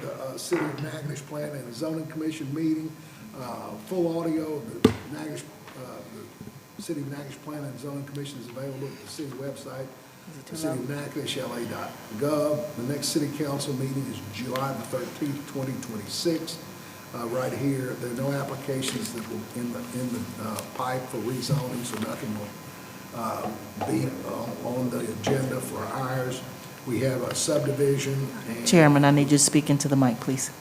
the City of Natchitoches Planning and Zoning Commission meeting. Full audio of the City of Natchitoches Planning and Zoning Commission is available at the city website, cityofnatchitoches.la.gov. The next city council meeting is July the 13th, 2026. Right here, there are no applications that will in the pipe for rezoning, so nothing will be on the agenda for ours. We have a subdivision. And Chairman, I need you to speak into the mic, please.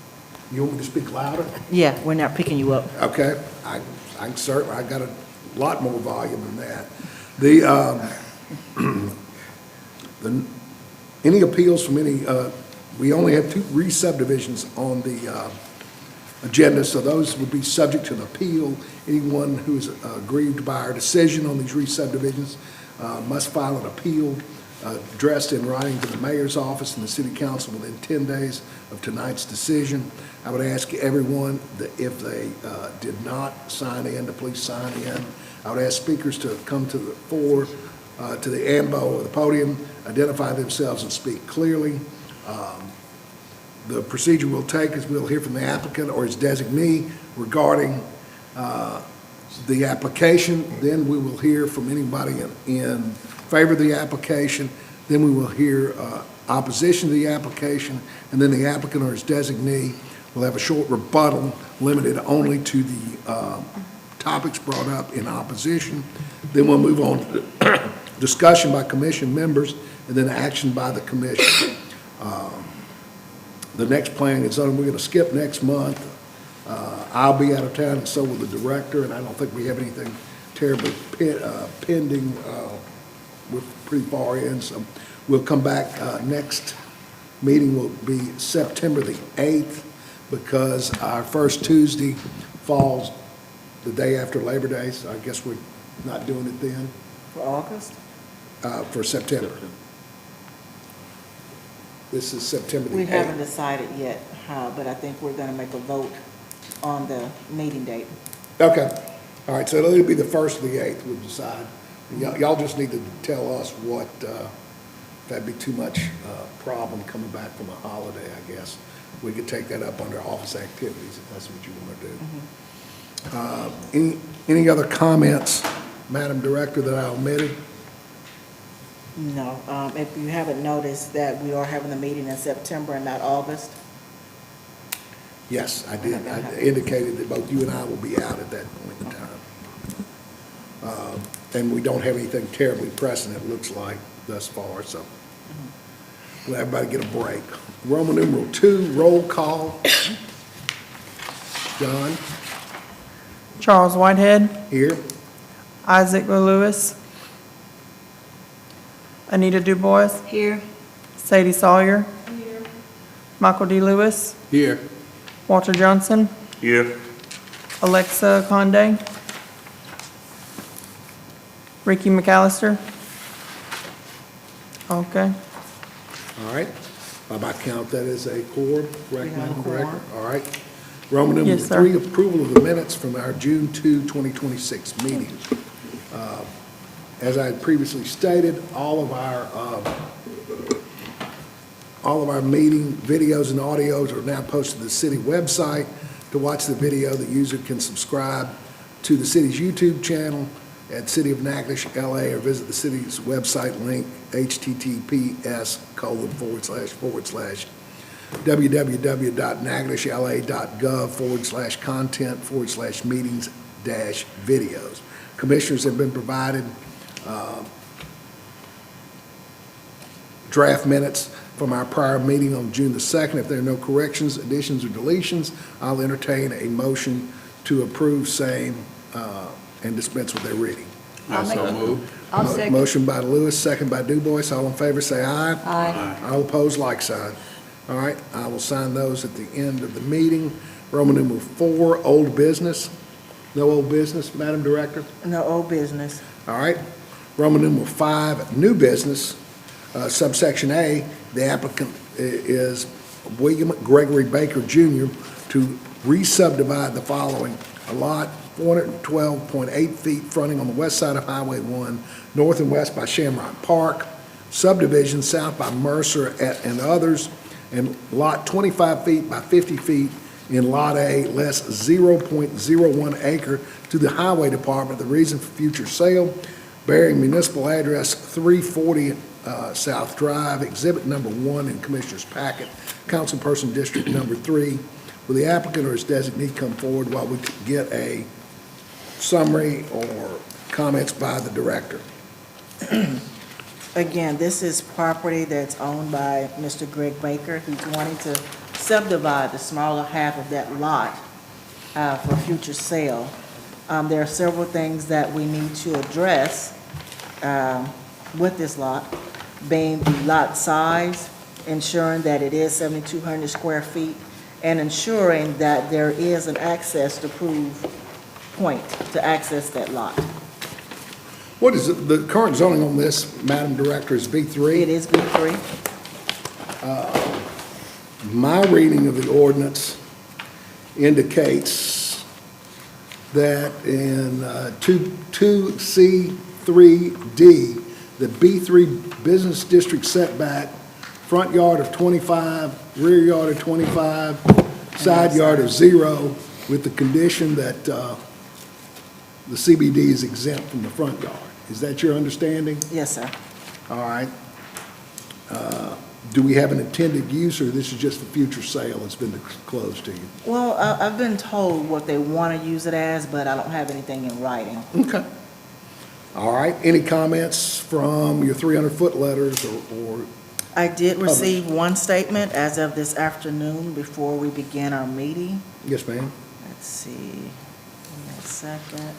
you want me to speak louder? Yeah, we're not picking you up. Okay, I got a lot more volume than that. Any appeals from any, we only have 2 re-subdivisions on the agenda, so those would be subject to an appeal. Anyone who is aggrieved by our decision on these re-subdivisions must file an appeal addressed in writing to the mayor's office and the city council within 10 days of tonight's decision. I would ask everyone that if they did not sign in, to please sign in. I would ask speakers to come to the fore, to the ambo or the podium, identify themselves and speak clearly. The procedure we'll take is we'll hear from the applicant or his designee regarding the application. Then we will hear from anybody in favor of the application. Then we will hear opposition to the application, and then the applicant or his designee will have a short rebuttal limited only to the topics brought up in opposition. Then we'll move on to discussion by commission members and then action by the commission. The next planning and zoning, we're going to skip next month. I'll be out of town, and so will the director, and I don't think we have anything terribly pending. We're pretty far in, so we'll come back. Next meeting will be September the 8th, because our first Tuesday falls the day after Labor Day, so I guess we're not doing it then. For August? For September. This is September the 8th. We haven't decided yet how, but I think we're going to make a vote on the meeting date. Okay. All right, so it'll be the first of the 8th, we'll decide. Y'all just need to tell us what, that'd be too much problem coming back from a holiday, I guess. We could take that up under office activities if that's what you want to do. Any other comments, Madam Director, that I omitted? No, if you haven't noticed that we are having a meeting in September and not August. Yes, I did. I indicated that both you and I will be out at that point in time. And we don't have anything terribly pressing, it looks like, thus far, so let everybody get a break. Roman numeral 2, roll call. John? Charles Whitehead, Here. Isaac Lewis, Anita Dubois, Here. Sadie Sawyer, Michael D. Lewis, Here. Walter Johnson, Here. Alexa Conde, Ricky McAllister. Okay. All right. By my count, that is a quorum, correct, We have a Madam Director? quorum. All right. Roman numeral Yes, sir. 3, approval of the minutes from our June 2, 2026 meeting. As I had previously stated, all of our meeting videos and audios are now posted to the city website. To watch the video, the user can subscribe to the city's YouTube channel at City of Natchitoches, LA, or visit the city's website link, https://www.natchitochesla.gov/content/meetings-videos. Commissioners have been provided draft minutes from our prior meeting on June the 2nd. If there are no corrections, additions, or deletions, I'll entertain a motion to approve same and dispense with their reading. I so move. I'll second. Motion by Lewis, second by Dubois. All in favor, say aye. Aye. All opposed, like sign. All right, I will sign those at the end of the meeting. Roman numeral 4, old business. No old business, Madam Director? No old business. All right. Roman numeral 5, new business, subsection A, the applicant is William Gregory Baker Jr. to re-subdivide the following: a lot 412.8 feet fronting on the west side of Highway 1, north and west by Shamrock Park, subdivision south by Mercer and others, and lot 25 feet by 50 feet in Lot A, less 0.01 acre to the Highway Department. The reason for future sale, bearing municipal address 340 South Drive, Exhibit Number 1 in Commissioner's Packet, Councilperson District Number 3. Will the applicant or his designee come forward while we get a summary or comments by the director? Again, this is property that's owned by Mr. Greg Baker. He's wanting to subdivide the smaller half of that lot for future sale. There are several things that we need to address with this lot, being the lot size, ensuring that it is 7,200 square feet, and ensuring that there is an access to prove point to access that lot. What is it, the current zoning on this, Madam Director, is B3? It is B3. My reading of the ordinance indicates that in 2C3D, the B3 Business District setback, front yard of 25, rear yard of 25, side yard of 0, with the condition that the CBD is exempt from the front yard. Is that your understanding? Yes, sir. All right. Do we have an intended use, or this is just a future sale that's been disclosed to you? Well, I've been told what they want to use it as, but I don't have anything in writing. Okay. All right. Any comments from your 300-foot letters or I did receive one statement as of this afternoon before we began our meeting. Yes, ma'am. Let's see, give me a second.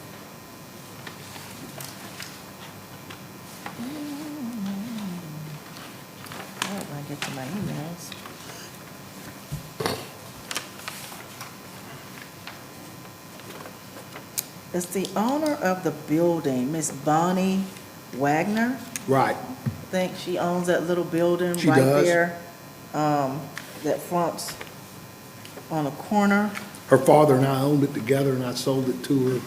All right, when I get to my emails. It's the owner of the building, Miss Bonnie Wagner. Right. I think she owns that little building She right does. there, that fronts on the corner. Her father and I owned it together, and I sold it to her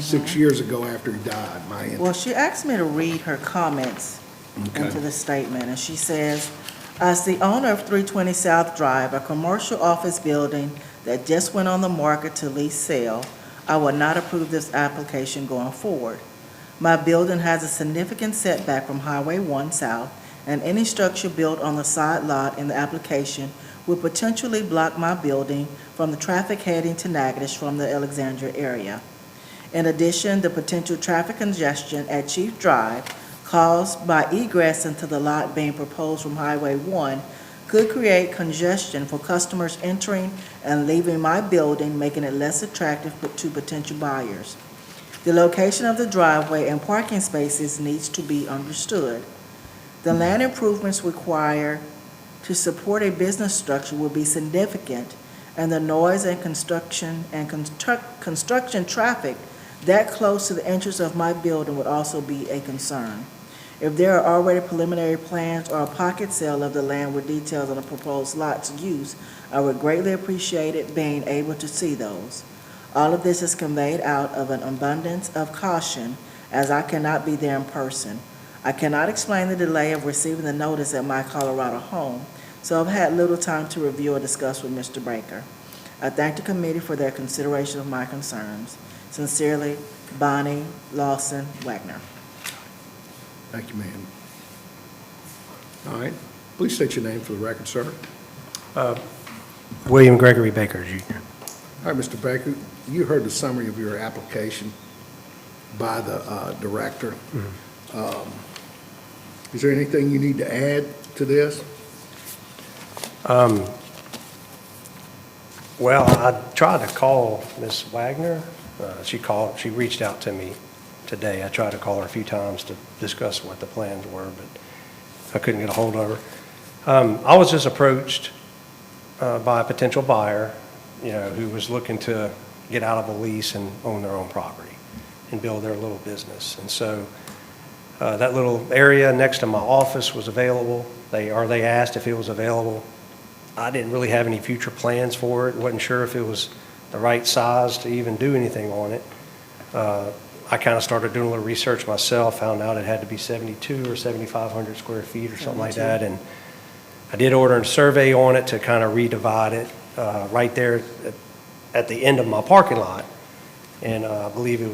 6 years ago after he died, my aunt. Well, she asked me to read her comments Okay. into the statement, and she says, as the owner of 320 South Drive, a commercial office building that just went on the market to lease sale, I will not approve this application going forward. My building has a significant setback from Highway 1 South, and any structure built on the side lot in the application would potentially block my building from the traffic heading to Natchitoches from the Alexandria area. In addition, the potential traffic congestion at Chief Drive caused by egress into the lot being proposed from Highway 1 could create congestion for customers entering and leaving my building, making it less attractive to potential buyers. The location of the driveway and parking spaces needs to be understood. The land improvements required to support a business structure will be significant, and the noise and construction traffic that close to the entrance of my building would also be a concern. If there are already preliminary plans or a pocket sale of the land with details on the proposed lot's use, I would greatly appreciate it being able to see those. All of this is conveyed out of an abundance of caution, as I cannot be there in person. I cannot explain the delay of receiving the notice at my Colorado home, so I've had little time to review or discuss with Mr. Baker. I thank the committee for their consideration of my concerns. Sincerely, Bonnie Lawson Wagner. Thank you, ma'am. All right. Please state your name for the record, sir. William Gregory Baker, Jr. All right, Mr. Baker, you heard the summary of your application by the director. Is there anything you need to add to this? Well, I tried to call Miss Wagner. She reached out to me today. I tried to call her a few times to discuss what the plans were, but I couldn't get a hold of her. I was just approached by a potential buyer, who was looking to get out of a lease and own their own property and build their little business. And so that little area next to my office was available. They asked if it was available. I didn't really have any future plans for it. Wasn't sure if it was the right size to even do anything on it. I kind of started doing a little research myself, found out it had to be 72 or 7,500 square feet or something like that. And I did order a survey on it to kind of redivide it right there at the end of my parking lot. And I believe it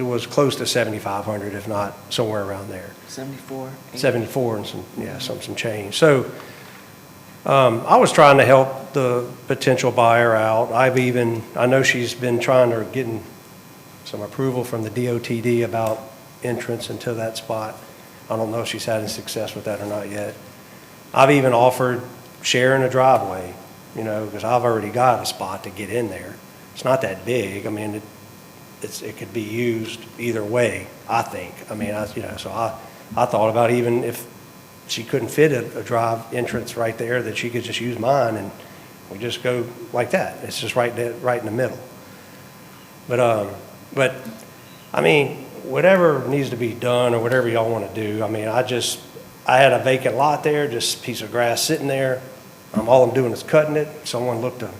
was close to 7,500, if not somewhere around there. 74. 74 and some change. So I was trying to help the potential buyer out. I know she's been trying to get some approval from the DOTD about entrance into that spot. I don't know if she's had any success with that or not yet. I've even offered sharing a driveway, because I've already got a spot to get in there. It's not that big. I mean, it could be used either way, I think. I mean, so I thought about even if she couldn't fit a drive entrance right there, that she could just use mine and we just go like that. It's just right in the middle. But I mean, whatever needs to be done or whatever y'all want to do, I mean, I had a vacant lot there, just a piece of grass sitting there. All I'm doing is cutting it. Someone looked to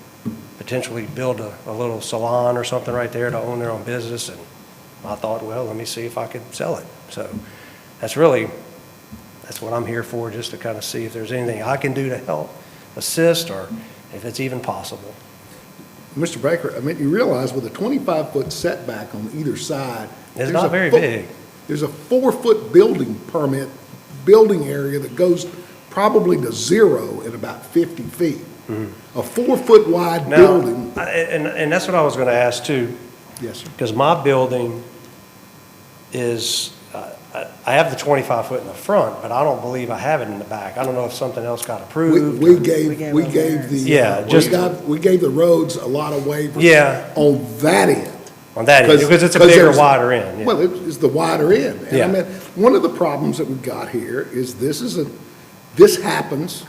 potentially build a little salon or something right there to own their own business, and I thought, well, let me see if I could sell it. So that's what I'm here for, just to kind of see if there's anything I can do to help assist, or if it's even possible. Mr. Baker, I mean, you realize with a 25-foot setback on either side. It's not very big. There's a 4-foot building area that goes probably to zero at about 50 feet. A 4-foot wide Now, building. and that's what I was going to ask too. Yes, sir. Because my building is, I have the 25 foot in the front, but I don't believe I have it in the back. I don't know if something else got approved. We gave the roads a lot of waivers. Yeah. On that end. On that end, because it's a bigger, wider end. Yeah. Well, it's the wider end. And Yeah. I mean, one of the problems that we've got here is this happens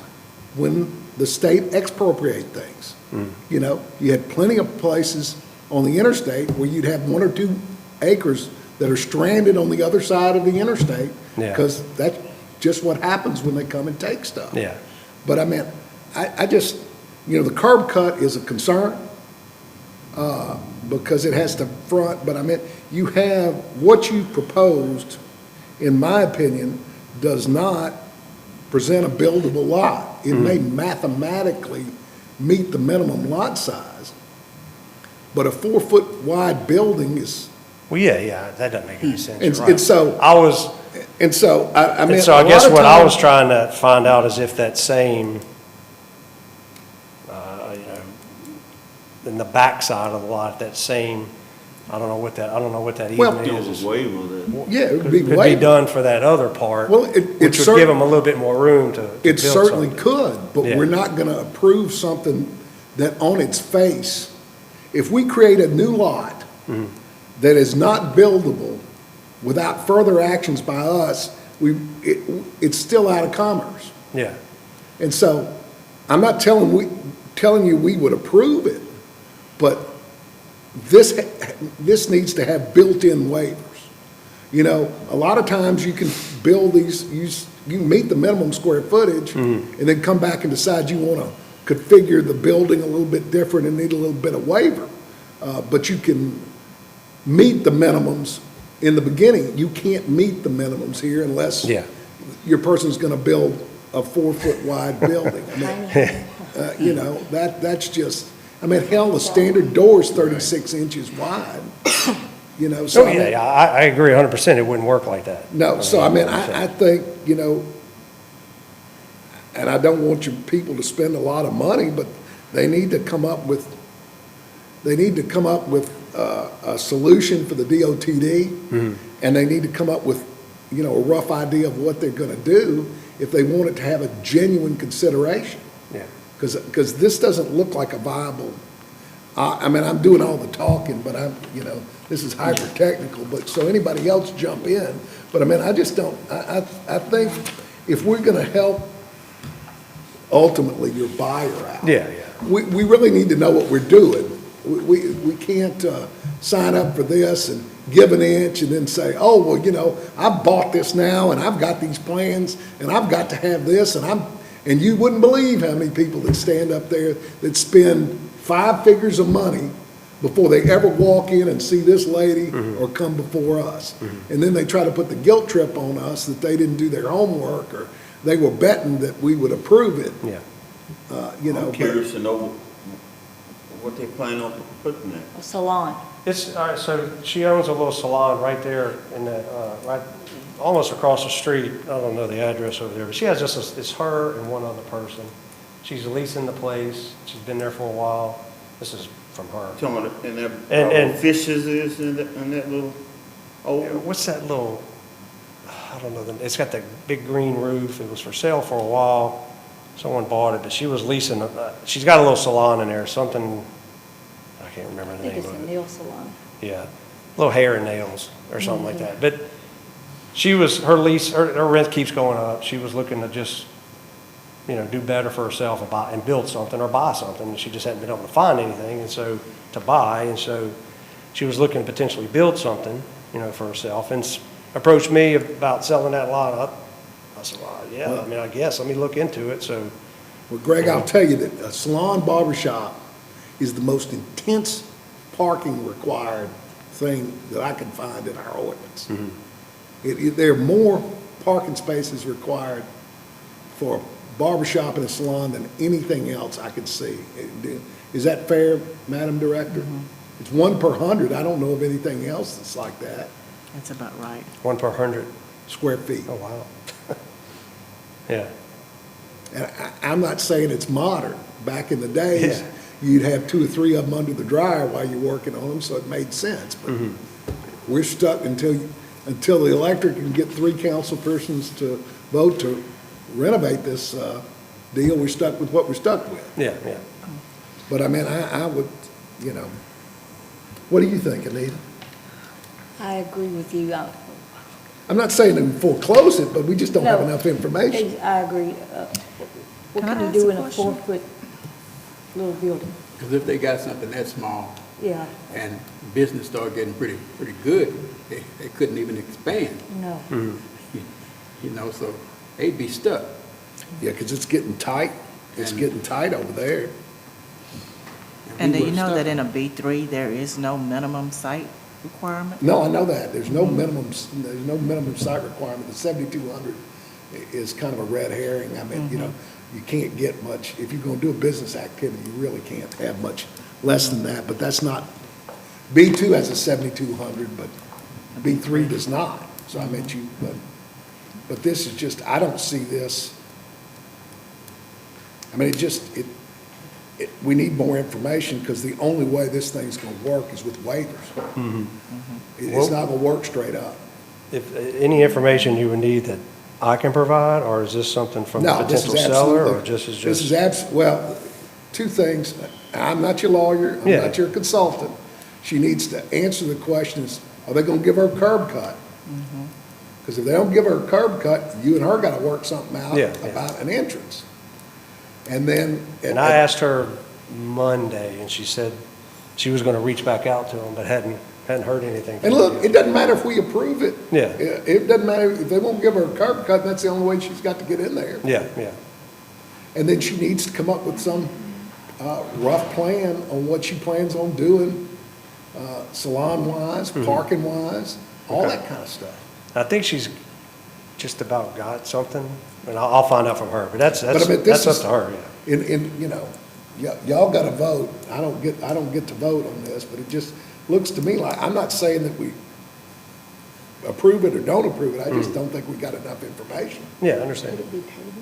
when the state expropriate things. You had plenty of places on the interstate where you'd have 1 or 2 acres that are stranded on the other side of the interstate. Yeah. Because that's just what happens when they come and take stuff. Yeah. But I mean, I just, the curb cut is a concern, because it has to front, but I mean, you have, what you proposed, in my opinion, does not present a buildable lot. It may mathematically meet the minimum lot size, but a 4-foot wide building is. Well, yeah, that doesn't make any sense. And, You're right. and so. I was, And so, I mean. and so I a guess lot of what I was times- trying to find out is if that same, in the back side of the lot, that same, I don't know what that Well, easement It was is. a waiver that. Yeah, it would be Could be waived. done for that other part, Well, which it would give certainly. them a little bit more room to It build certainly something. could, but Yeah. we're not gonna approve something that on it's face, if we create a new lot Mm-hmm. that is not buildable without further actions by us, it's still out of commerce. Yeah, And so, I'm not telling you we would approve it, but this needs to have built-in waivers. A lot of times you can build these, you can meet the minimum square footage, and then come back and decide you want to configure the building a little bit different and need a little bit of waiver. But you can meet the minimums in the beginning. You can't meet the minimums here unless yeah. your person's gonna build a 4-foot wide building. I mean, that's just, I mean, hell, the standard door is 36 inches wide, so. Oh, I mean, yeah, I agree 100%. It wouldn't work like that. No, so I mean, I think, and I don't want your people to spend a lot of money, but they need to come up with a solution for the DOTD, and they need to come up with, a rough idea of what they're gonna do if they want it to have a genuine consideration. Yeah. Because this doesn't look like a viable, I mean, I'm doing all the talking, but this is hyper-technical, but, so anybody else jump in. But I mean, I just don't, I think if we're gonna help ultimately your buyer out. Yeah. We really need to know what we're doing. We can't sign up for this and give an inch and then say, oh, well, I've bought this now and I've got these plans and I've got to have this and you wouldn't believe how many people that stand up there that spend 5 figures of money before they ever walk in and see this lady or come before us. And then they try to put the guilt trip on us that they didn't do their homework or, they were betting that we would approve it, Yeah. you know. I'm but- curious to know what they plan on putting there. A salon. It's, all right, so she owns a little salon right there in the, right, almost across the street. I don't know the address over there, but she has just, it's her and one other person. She's leasing the place. She's been there for a while. This is from her. Tell me, and there, And- fishes is in that little, What's that little, I don't know, it's got that big green roof. It was for sale for a while. Someone bought it, but she was leasing, she's got a little salon in there, something, I can't remember I the think name it's a of it. nail salon. Yeah, little hair and nails or something like that. But she was, her lease, her rent keeps going up. She was looking to just, you know, do better for herself and build something or buy something. And she just hadn't been able to find anything, and so, to buy. And so she was looking to potentially build something, you know, for herself, and approached me about selling that lot up. I said, well, yeah, I mean, I guess, let me look into it. So, Well, Greg, I'll tell you that a salon barbershop is the most intense parking required thing that I can find in our ordinance. There are more parking spaces required for a barbershop and a salon than anything else I could see. Is that fair, Madam Director? It's 1 per 100. I don't know of anything else that's like that, That's about right. 1 per 100. square feet. Oh, wow. Yeah. And I'm not saying it's modern. Back in the days, Yeah. you'd have 2 or 3 of them under the dryer while you're working on them, so it made sense. But we're stuck until the electric can get 3 council persons to vote to renovate this deal, we're stuck with what we're stuck with. Yeah, yeah. But I mean, I would, you know, what do you think, Anita? I agree with you. I'm not saying to foreclose it, but we just don't have No. enough information. I agree. What Can I can you ask do a in a question? 4-foot little building? Because if they got something that small Yeah, and business started getting pretty good, they couldn't even expand, no. you know, so they'd be stuck. Yeah, because it's getting tight. It's And- getting tight over there. And we do you would've know that stuck. in a B3, there is no minimum site requirement? No, I know that. There's no minimum site requirement. The 7,200 is kind of a red herring. I mean, you know, you can't get much, if you're gonna do a business activity, you really can't have much less than that, but that's not, B2 has a 7,200, but B3 does not. So I meant you, but this is just, I don't see this. I mean, we need more information, because the only way this thing's gonna work is with waivers. It's not gonna work straight up. If, any information you would need that I can provide, or is this something from a No, this is potential seller, or absolutely- just? This is well, 2 things. I'm not your lawyer, I'm Yeah. not your consultant. She needs to answer the questions, are they gonna give her a curb cut? Because if they don't give her a curb cut, you and her gotta work something out Yeah, yeah. about an entrance. And then. And I asked her Monday, and she said she was gonna reach back out to them, but hadn't heard anything. And look, it doesn't matter if we approve it. Yeah. It doesn't matter, if they won't give her a curb cut, that's the only way she's got to get in there. Yeah, yeah. And then she needs to come up with some rough plan on what she plans on doing, salon-wise, parking-wise, all that kind of stuff. I think she's just about got something, and I'll find out from her, but that's But I mean, this up is- to her, yeah. You know, y'all got to vote. I don't get to vote on this, but it just looks to me like, I'm not saying that we approve it or don't approve it, I just don't think we got enough information. Yeah, I understand. Would it be tabled?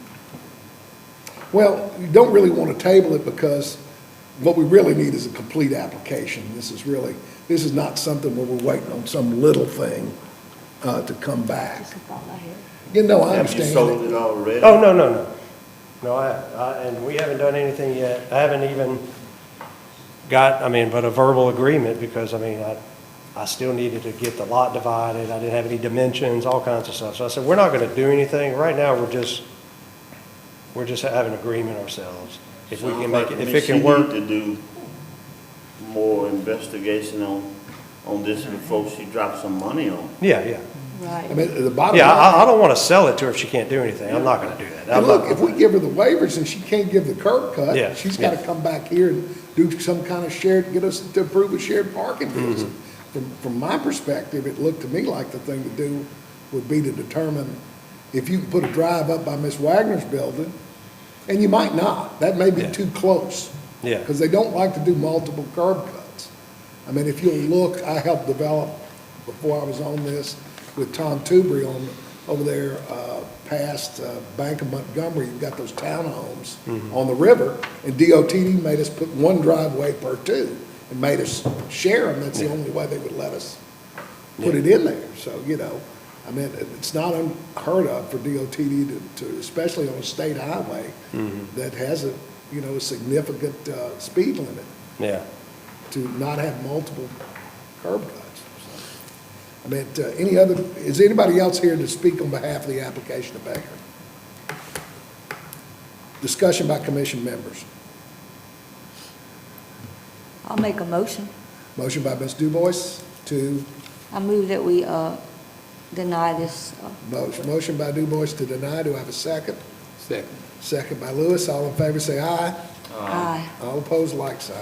Well, you don't really want to table it, because what we really need is a complete application. This is not something where we're waiting on some little thing to come back. Just a thought I had. You know, I have you understand. sold it already? Oh, no, no, no. No, and we haven't done anything yet. I haven't even got, but a verbal agreement, because, I still needed to get the lot divided. I didn't have any dimensions, all kinds of stuff. So I said, we're not gonna do anything. Right now, we're just having an agreement ourselves. If we can make it, if it can work. She need to do more investigation on this before she drops some money on it. Yeah, yeah. I Right. mean, the bottom Yeah, line. I don't wanna sell it to her if she can't do anything. I'm not gonna do that. And look, if we give her the waivers and she can't give the curb cut, Yeah, she's got to yeah. come back here and do some kind of shared, get us to approve a shared parking deal. From my perspective, it looked to me like the thing to do would be to determine if you can put a drive up by Miss Wagner's building, and you might not, that may be Yeah. too close. Yeah. Because they don't like to do multiple curb cuts. I mean, if you'll look, I helped develop, before I was on this, with Tom Tubry over there, past Bank of Montgomery, you've got those townhomes on the river, and DOTD made us put one driveway per two, and made us share them, that's the only way they would let us put it in there, so, you know, I mean, it's not unheard of for DOTD to, especially on a state highway that has a, you know, a significant speed limit, Yeah. to not have multiple curb cuts. So, I mean, is anybody else here to speak on behalf of the application of Baker? Discussion by commission members. I'll make a motion. Motion by Ms. DuBois to, I move that we deny this. motion by DuBois to deny. Do I have a second? Second. Second by Lewis. All in favor say aye. Aye. All opposed, like sign.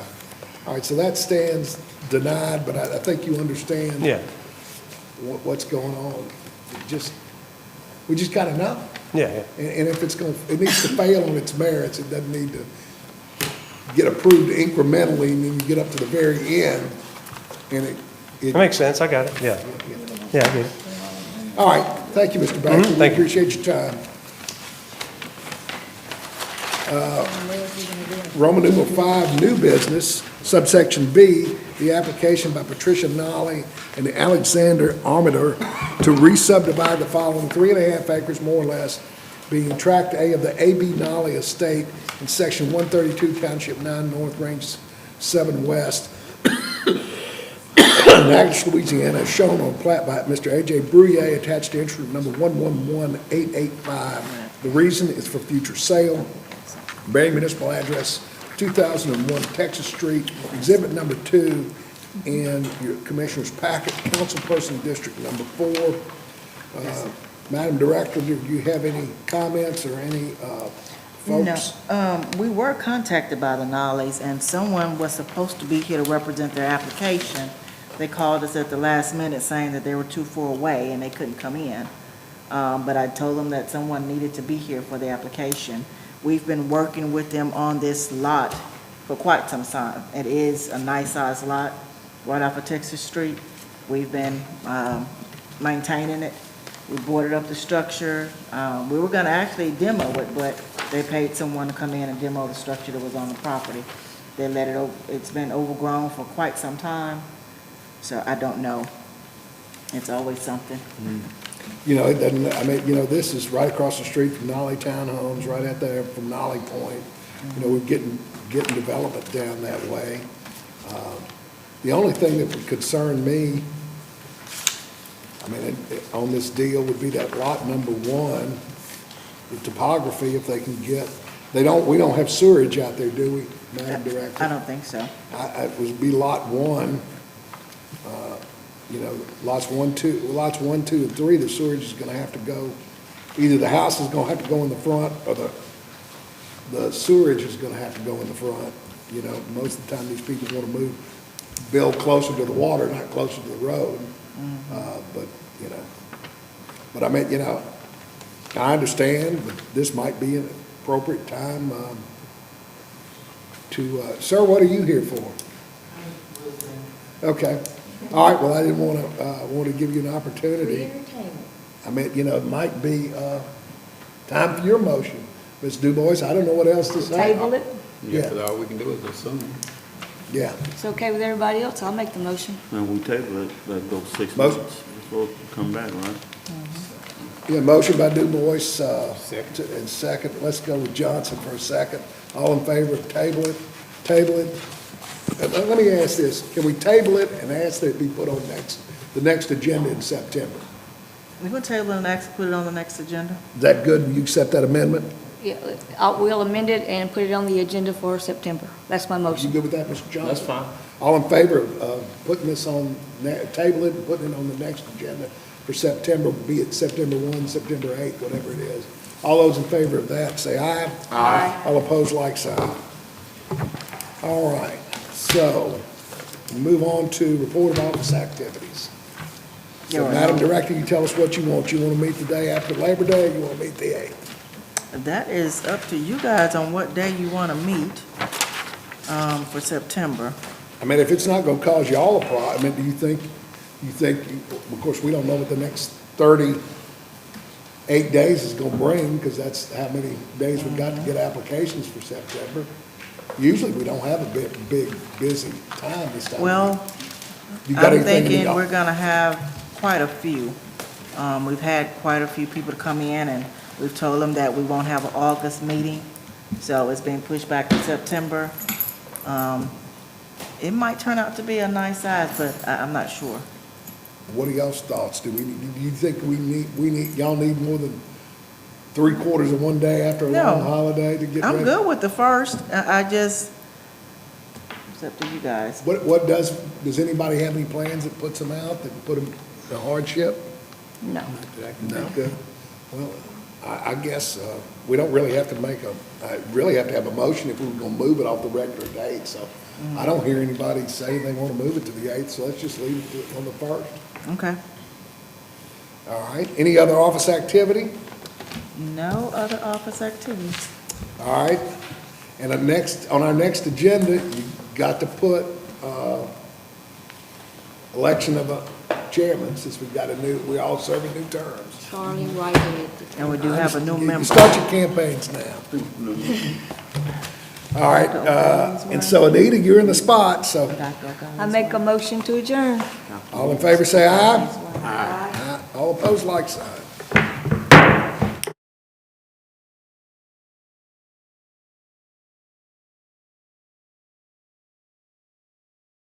All right, so that stands denied, but I think you understand Yeah. what's going on. We just gotta know. Yeah, yeah. And if it needs to fail on its merits, it doesn't need to get approved incrementally, and then you get up to the very end, and it. That makes sense. I got it. Yeah. Yeah, I get it. All right, thank you, Mr. Baker. We Thank you. appreciate your time. Roman numeral 5, new business, subsection B, the application by Patricia Nolly and Alexander Armator to re-subdivide the following 3.5 acres, more or less, being tract A of the A.B. Nolly Estate in section 132, Township 9 North, Range 7 West, Natchitoches, Louisiana, as shown on plat by Mr. A.J. Brouillet, attached to instrument number 111885. The reason is for future sale. Bearing municipal address, 2001 Texas Street, exhibit number 2, in your commissioner's packet, councilperson district number 4. Madam Director, do you have any comments or any folks? No, we were contacted by the Nollies, and someone was supposed to be here to represent their application. They called us at the last minute saying that they were too far away and they couldn't come in. But I told them that someone needed to be here for the application. We've been working with them on this lot for quite some time. It is a nice-sized lot right off of Texas Street. We've been maintaining it. We boarded up the structure. We were gonna actually demo it, but they paid someone to come in and demo the structure that was on the property. They let it, it's been overgrown for quite some time, so I don't know. It's always something. You know, it doesn't, I mean, you know, this is right across the street from Nolly Townhomes, right out there from Nolly Point. You know, we're getting development down that way. The only thing that would concern me, I mean, on this deal would be that lot number 1, the topography, if they can get, we don't have sewerage out there, do we, Madam Director? I don't think so. It would be lot 1, you know, lots 1, 2, and 3, the sewerage is gonna have to go, either the house is gonna have to go in the front, or the sewerage is gonna have to go in the front. You know, most of the time, these people wanna build closer to the water, not closer to the road. But, you know, but I mean, you know, I understand, but this might be an appropriate time sir, what are you here for? Okay. All right, well, I didn't want to give you an opportunity. I mean, you know, it might be time for your motion. Ms. DuBois, I don't know what else to say. Table it. Yeah. Yeah, all we can do is assume. Yeah. It's okay with everybody else. I'll make the motion. And we table it, let go 6 Motion. months before it come back, right? Yeah, motion by DuBois, Second. and second, let's go with Johnson for a second. All in favor of table it? Let me ask this, can we table it and ask that it be put on the next agenda in September? We're gonna table it and put it on the next agenda? Is that good? Will you accept that amendment? Yeah, we'll amend it and put it on the agenda for September. That's my You motion. good with that, Mr. Johnson? That's fine. All in favor of putting this on, table it and putting it on the next agenda for September, be it September 1, September 8, whatever it is. All those in favor of that, say aye. Aye. All opposed, like sign. All right, so, we move on to report of office activities. There So were Madam no- Director, you tell us what you want. You want to meet the day after Labor Day, or you want to meet the 8th? That is up to you guys on what day you want to meet for September. I mean, if it's not going to cause you all a problem, I mean, do you think, of course, we don't know what the next 38 days is going to bring, because that's how many days we've got to get applications for September. Usually, we don't have a big, busy time this time. Well, You got I'm anything in thinking the- we're gonna have quite a few. We've had quite a few people to come in, and we've told them that we won't have an August meeting, so it's being pushed back to September. It might turn out to be a nice size, but I'm not sure. What are y'all's thoughts? Do you think y'all need more than 3/4 of one day after a No. long holiday to get ready? I'm good with the first, I just, it's up to you guys. Does anybody have any plans that puts them out, that put them in hardship? No. No. Good. Well, I guess, we don't really have to really have to have a motion if we were gonna move it off the regular date, so I don't hear anybody say they wanna move it to the 8th, so let's just leave it on the 1st. Okay. All right, any other office activity? No other office activities. All right, and on our next agenda, you got to put, election of a chairman, since we're all serving new terms. Charlie Whitehead. And we do have a new You member. start your campaigns now. All right, and so Anita, you're in the spot, so I make a motion to adjourn. all in favor say aye. Aye. All opposed, like sign.